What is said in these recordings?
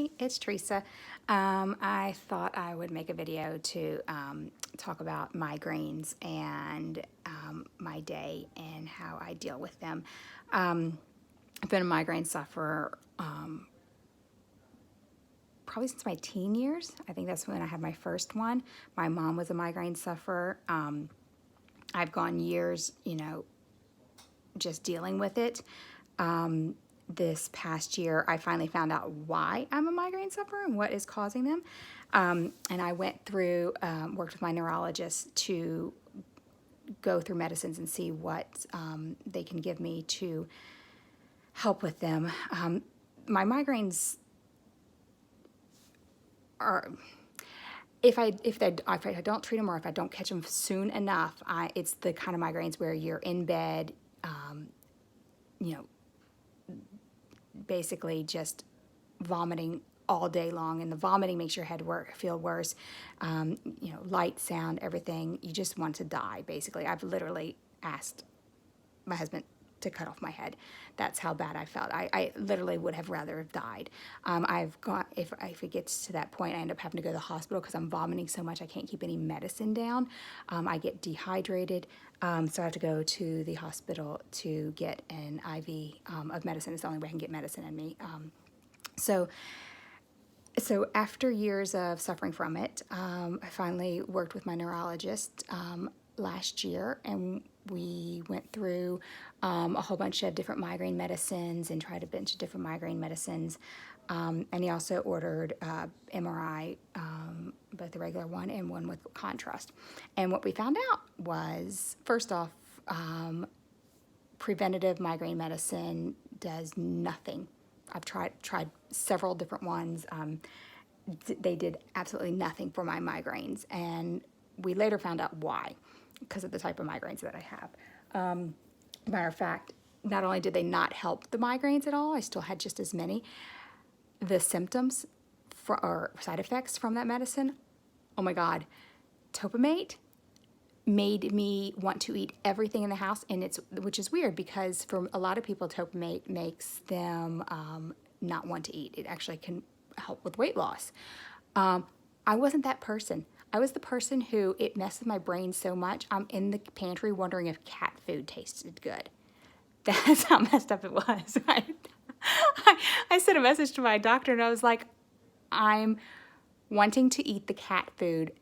Hey, it's Teresa. I thought I would make a video to talk about migraines and my day and how I deal with them. I've been a migraine sufferer probably since my teen years. I think that's when I had my first one. My mom was a migraine sufferer. I've gone years, just dealing with it. This past year, I finally found out why I'm a migraine sufferer and what is causing them. And I went through, worked with my neurologist to go through medicines and see what they can give me to help with them. My migraines are, if I don't treat them or if I don't catch them soon enough, it's the kind of migraines where you're in bed, basically just vomiting all day long, and the vomiting makes your head feel worse. Light, sound, everything. You just want to die, basically. I've literally asked my husband to cut off my head. That's how bad I felt. I literally would have rather have died. If it gets to that point, I end up having to go to the hospital because I'm vomiting so much I can't keep any medicine down. I get dehydrated, so I have to go to the hospital to get an IV of medicine. It's the only way I can get medicine in me. So after years of suffering from it, I finally worked with my neurologist last year, and we went through a whole bunch of different migraine medicines and tried a bunch of different migraine medicines. And he also ordered MRI, both the regular one and one with contrast. And what we found out was, first off, preventative migraine medicine does nothing. I've tried several different ones. They did absolutely nothing for my migraines, and we later found out why, because of the type of migraines that I have. Matter of fact, not only did they not help the migraines at all, I still had just as many. The symptoms or side effects from that medicine, oh my God, Topamate made me want to eat everything in the house, and which is weird because for a lot of people, Topamate makes them not want to eat. It actually can help with weight loss. I wasn't that person. I was the person who it messed with my brain so much. I'm in the pantry wondering if cat food tasted good. That's how messed up it was. I sent a message to my doctor and I was like, I'm wanting to eat the cat food.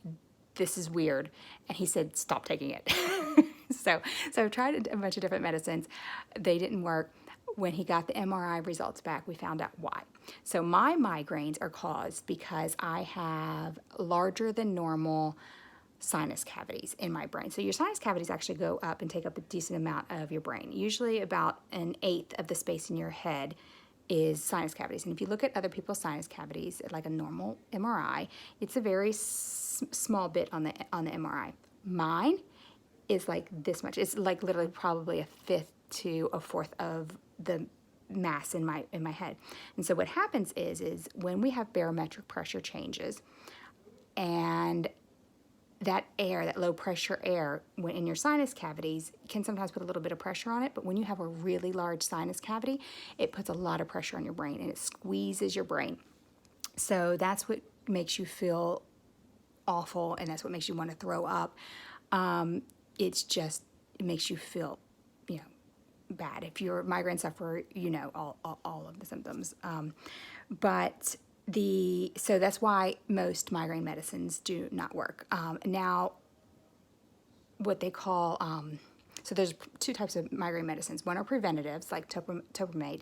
This is weird. And he said, stop taking it. So I've tried a bunch of different medicines. They didn't work. When he got the MRI results back, we found out why. So my migraines are caused because I have larger than normal sinus cavities in my brain. So your sinus cavities actually go up and take up a decent amount of your brain. Usually about 1/8 of the space in your head is sinus cavities. And if you look at other people's sinus cavities, like a normal MRI, it's a very small bit on the MRI. Mine is like this much. It's like literally probably 1/5 to 1/4 of the mass in my head. And so what happens is when we have barometric pressure changes, and that air, that low pressure air, when in your sinus cavities, can sometimes put a little bit of pressure on it, but when you have a really large sinus cavity, it puts a lot of pressure on your brain and it squeezes your brain. So that's what makes you feel awful, and that's what makes you want to throw up. It makes you feel, bad. If you're a migraine sufferer, all of the symptoms. So that's why most migraine medicines do not work. Now, what they call, so there's two types of migraine medicines. One are preventatives, like Topamate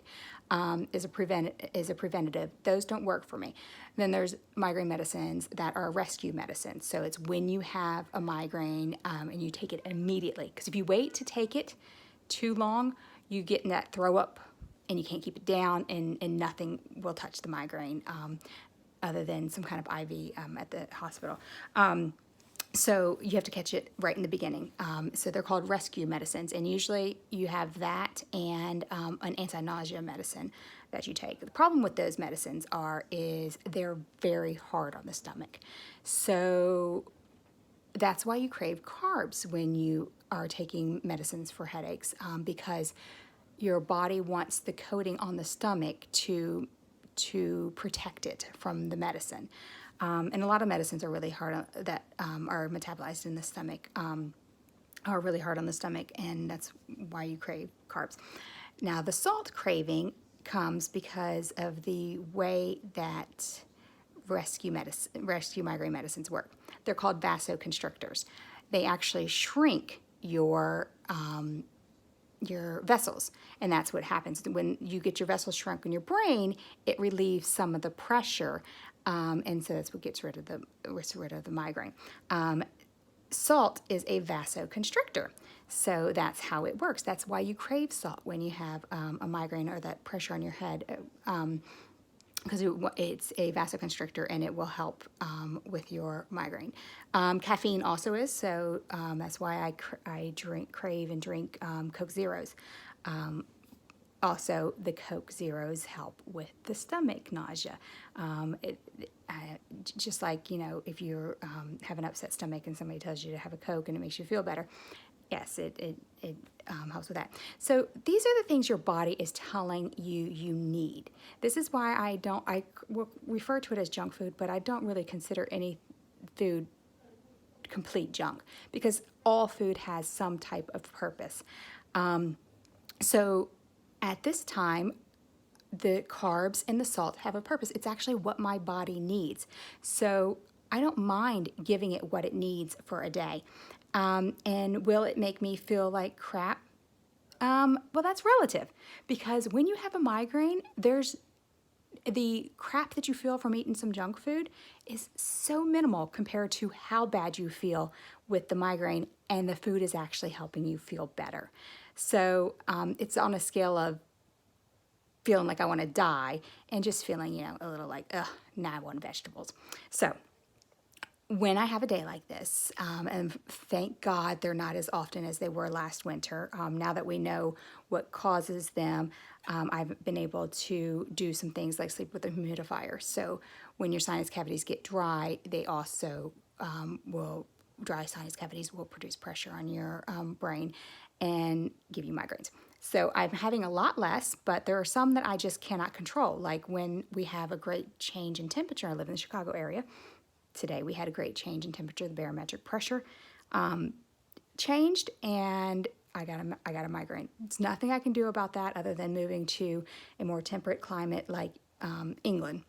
is a preventative. Those don't work for me. Then there's migraine medicines that are rescue medicines. So it's when you have a migraine and you take it immediately. Because if you wait to take it too long, you get in that throw up and you can't keep it down, and nothing will touch the migraine other than some kind of IV at the hospital. So you have to catch it right in the beginning. So they're called rescue medicines, and usually you have that and an anti-nausea medicine that you take. The problem with those medicines is they're very hard on the stomach. So that's why you crave carbs when you are taking medicines for headaches, because your body wants the coating on the stomach to to protect it from the medicine. And a lot of medicines are really hard on, that are metabolized in the stomach, are really hard on the stomach, and that's why you crave carbs. Now, the salt craving comes because of the way that rescue migraine medicines work. They're called vasoconstrictors. They actually shrink your vessels, and that's what happens when you get your vessels shrunk in your brain. It relieves some of the pressure, and so that's what gets rid of the migraine. Salt is a vasoconstrictor, so that's how it works. That's why you crave salt when you have a migraine or that pressure on your head, because it's a vasoconstrictor and it will help with your migraine. Caffeine also is, so that's why I crave and drink Coke Zeros. Also, the Coke Zeros help with the stomach nausea. Just like, if you have an upset stomach and somebody tells you to have a Coke and it makes you feel better, yes, it helps with that. So these are the things your body is telling you need. This is why I will refer to it as junk food, but I don't really consider any food complete junk, because all food has some type of purpose. So at this time, the carbs and the salt have a purpose. It's actually what my body needs. So I don't mind giving it what it needs for a day. And will it make me feel like crap? Well, that's relative, because when you have a migraine, there's the crap that you feel from eating some junk food is so minimal compared to how bad you feel with the migraine, and the food is actually helping you feel better. So it's on a scale of feeling like I want to die and just feeling, a little like, ugh, now I want vegetables. So when I have a day like this, and thank God they're not as often as they were last winter, now that we know what causes them, I've been able to do some things like sleep with a humidifier. So when your sinus cavities get dry, they also dry sinus cavities will produce pressure on your brain and give you migraines. So I'm having a lot less, but there are some that I just cannot control. Like when we have a great change in temperature. I live in the Chicago area. Today we had a great change in temperature. The barometric pressure changed, and I got a migraine. It's nothing I can do about that other than moving to a more temperate climate like England,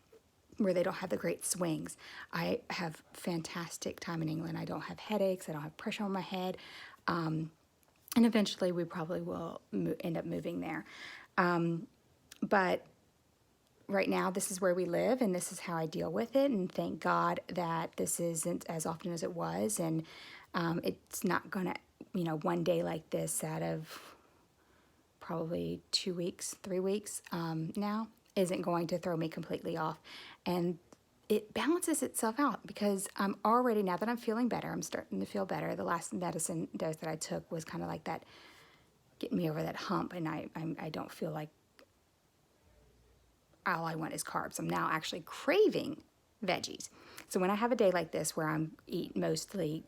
where they don't have the great swings. I have fantastic time in England. I don't have headaches. I don't have pressure on my head. And eventually we probably will end up moving there. But right now, this is where we live, and this is how I deal with it. And thank God that this isn't as often as it was. And it's not going to, one day like this out of probably 2 weeks, 3 weeks now, isn't going to throw me completely off. And it balances itself out, because I'm already, now that I'm feeling better, I'm starting to feel better. The last medicine dose that I took was kind of like that, getting me over that hump, and I don't feel like all I want is carbs. I'm now actually craving veggies. So when I have a day like this where I'm eating mostly,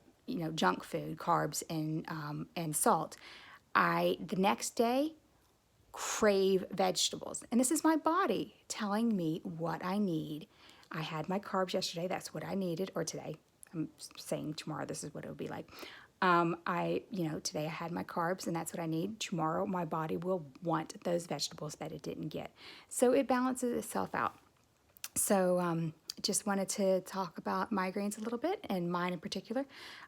junk food, carbs, and salt, the next day crave vegetables. And this is my body telling me what I need. I had my carbs yesterday, that's what I needed, or today. I'm saying tomorrow this is what it will be like. Today I had my carbs and that's what I need. Tomorrow my body will want those vegetables that it didn't get. So it balances itself out. So just wanted to talk about migraines a little bit, and mine in particular.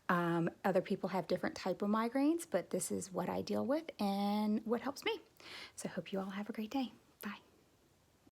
Other people have different type of migraines, but this is what I deal with and what helps me. So I hope you all have a great day. Bye.